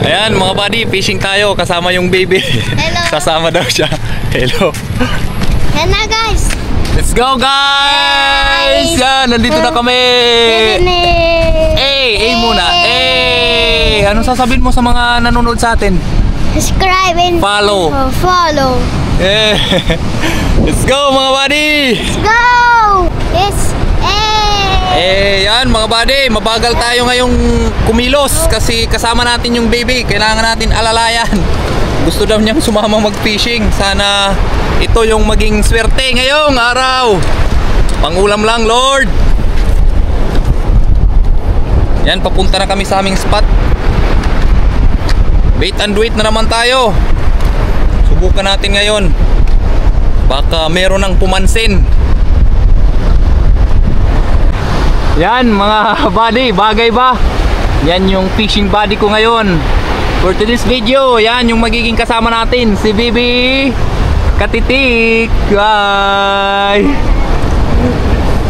Ayan mga buddy, fishing tayo kasama yung baby. Hello. Kasama daw siya. Hello. Hello guys. Let's go guys! Yan, nandito na kami. Muna. Anong sasabihin mo sa mga nanonood sa atin? Subscribe and follow. Follow. Let's go mga buddy! Let's go! Yan mga buddy, mabagal tayo ngayong kumilos kasi kasama natin yung baby. Kailangan natin alalayan. Gusto daw niyang sumama mag-fishing. Sana ito yung maging swerte ngayong araw. Pangulam lang, Lord. Yan, papunta na kami sa aming spot. Bait and wait na naman tayo. Subukan natin ngayon. Baka meron ng pumansin. Yan mga buddy, bagay ba? Yan yung fishing buddy ko ngayon. For today's video, yan yung magiging kasama natin, si Bibi Katitik. Bye!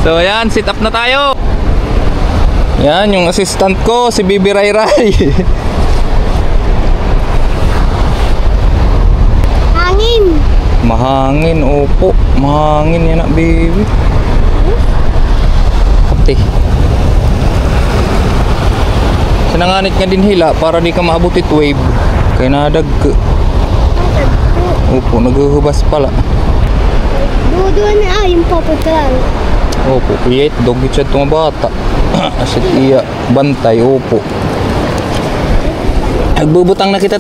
So yan, sit up na tayo. Yan yung assistant ko, si Bibi Rayray. Hangin. Mahangin, opo. Mahangin yan na, baby. Kapte. Sinanganit nga din hila para di ka maabutit wave. Kaya nadag. Opo, naghuhubas pala. Doon na yung paputan. Opo, kuyet, dogit siya itong bata. Asit iya, bantay, opo. Nagbubutang na kita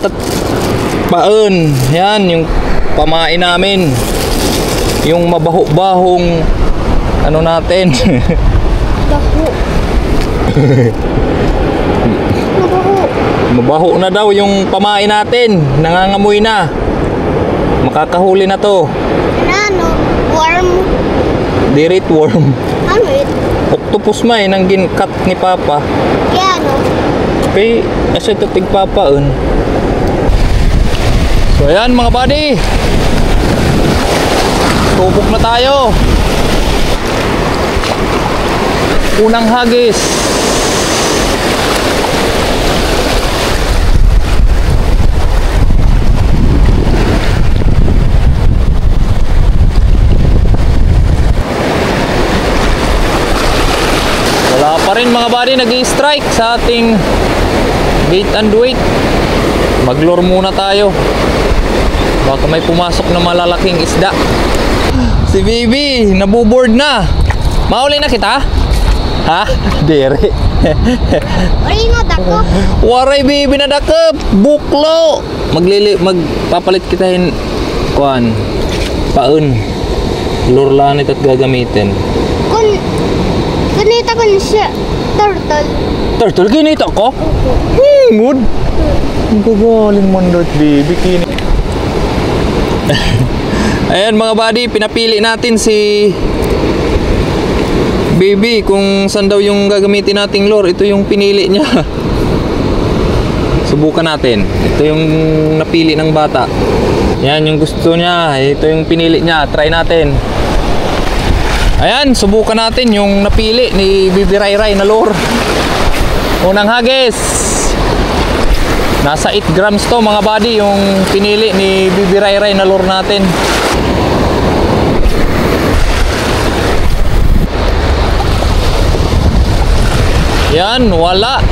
paon. Yan, yung pamain namin. Yung mabaho-bahong ano natin. Baho. Mabaho na daw yung pamain natin. Nangangamoy na. Makakahuli na to. Ano? Worm. Dirit worm. Ano it? Octopus may nang ginkat ni Papa. Kaya ano? Kay asa ito tigpapaon. So ayan mga buddy. Tubok na tayo. Unang hagis. Wala pa rin mga buddy nag-i-strike sa ating bait and wait. Mag-lure muna tayo. Baka may pumasok na malalaking isda. Si baby, nabuboard na. Mahuli na kita? Ha? Dere. Oray na dako. Waray baby na dakap. Buklo. Magpapalit kita hin kuan. Paun. Lurlanit at gagamitin. Kunita ko siya. Turtle. Turtle, kinita ko? Mood. Ang gagaling man dot baby. Kini. Ayan mga buddy, pinapili natin si baby kung saan daw yung gagamitin nating lure. Ito yung pinili niya. Subukan natin. Ito yung napili ng bata. Yan yung gusto niya. Ito yung pinili niya. Try natin. Ayan, subukan natin yung napili ni Bibi Rayray na lure. Unang hagis. Nasa 8 grams to mga buddy yung pinili ni Bibi Rayray na lure natin. Yan, wala.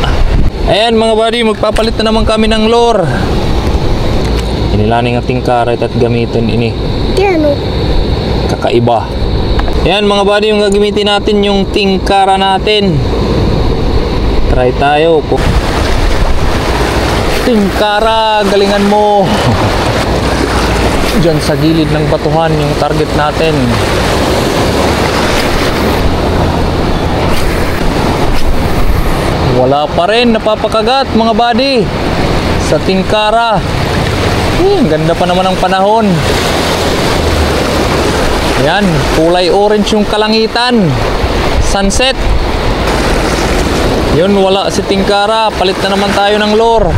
Ayan mga buddy, magpapalit na naman kami ng lure. Inilaning ating karet at gamitin ini. Kaya ano? Kakaiba. Ayan mga buddy, yung gagamitin natin yung tingkara natin. Try tayo. Tingkara, galingan mo. Diyan sa gilid ng batuhan yung target natin. Wala pa rin, napapakagat mga buddy sa tingkara. Ganda pa naman ang panahon. Yan, kulay orange yung kalangitan. Sunset. Yun, wala si tingkara. Palit na naman tayo ng lure.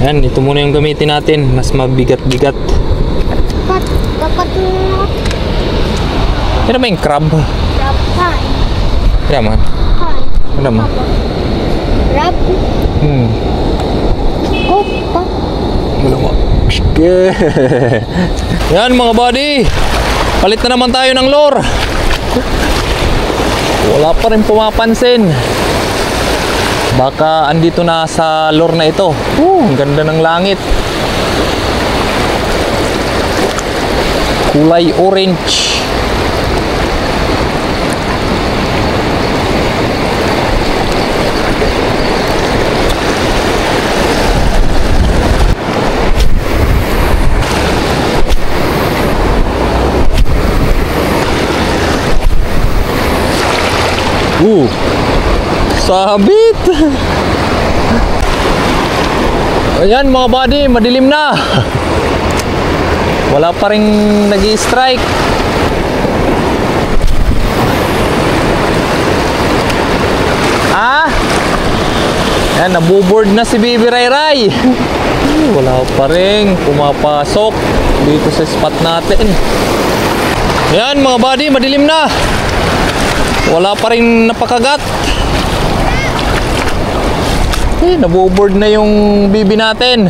Yan, ito muna yung gamitin natin. Mas mabigat-bigat. Dapat mo. Yan naman yung crab. Dapat. Yan naman. Yan naman. Crab. Hmm. Opa. Okay. Yan mga buddy. Palit na naman tayo ng lure. Wala pa rin pumapansin. Baka andito na sa lure na ito. Ang ganda ng langit. Kulay orange. Sabit. Ayan mga buddy, madilim na. Wala pa rin nag-i-strike. Ayan, nabuboard na si Bibi Ray Ray. Wala pa rin pumapasok dito sa spot natin. Ayan mga buddy, madilim na. Wala pa rin napakagat. Nabuboard na yung bibi natin.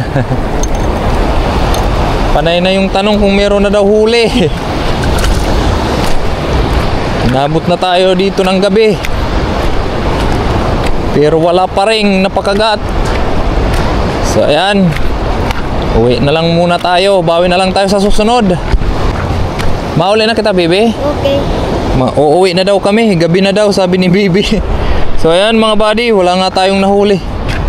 Panay na yung tanong kung meron na daw huli. Nabot na tayo dito ng gabi, pero wala pa rin napakagat. So ayan, uwi na lang muna tayo. Bawi na lang tayo sa susunod. Mauli na kita, Bibi. Okay. Uuwi na daw kami. Gabi na daw, sabi ni Bibi. So ayan mga buddy, wala nga tayong nahuli.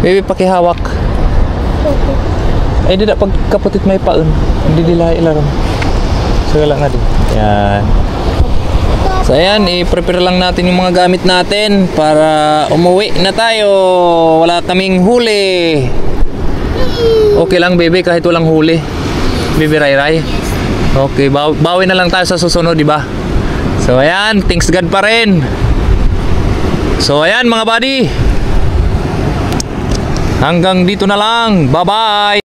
Bibi, pakihawak. Okay. Ay, di na pagkaputit may paun. Hindi nila ilaram. So wala nga din. Ayan. So ayan, i-prepare lang natin yung mga gamit natin para umuwi na tayo. Wala kaming huli. Okay lang, Bibi, kahit walang huli. Bibi Ray Ray. Okay, bawi na lang tayo sa susunod, di ba? So ayan, thanks God pa rin. So ayan mga buddy, hanggang dito na lang. Bye bye.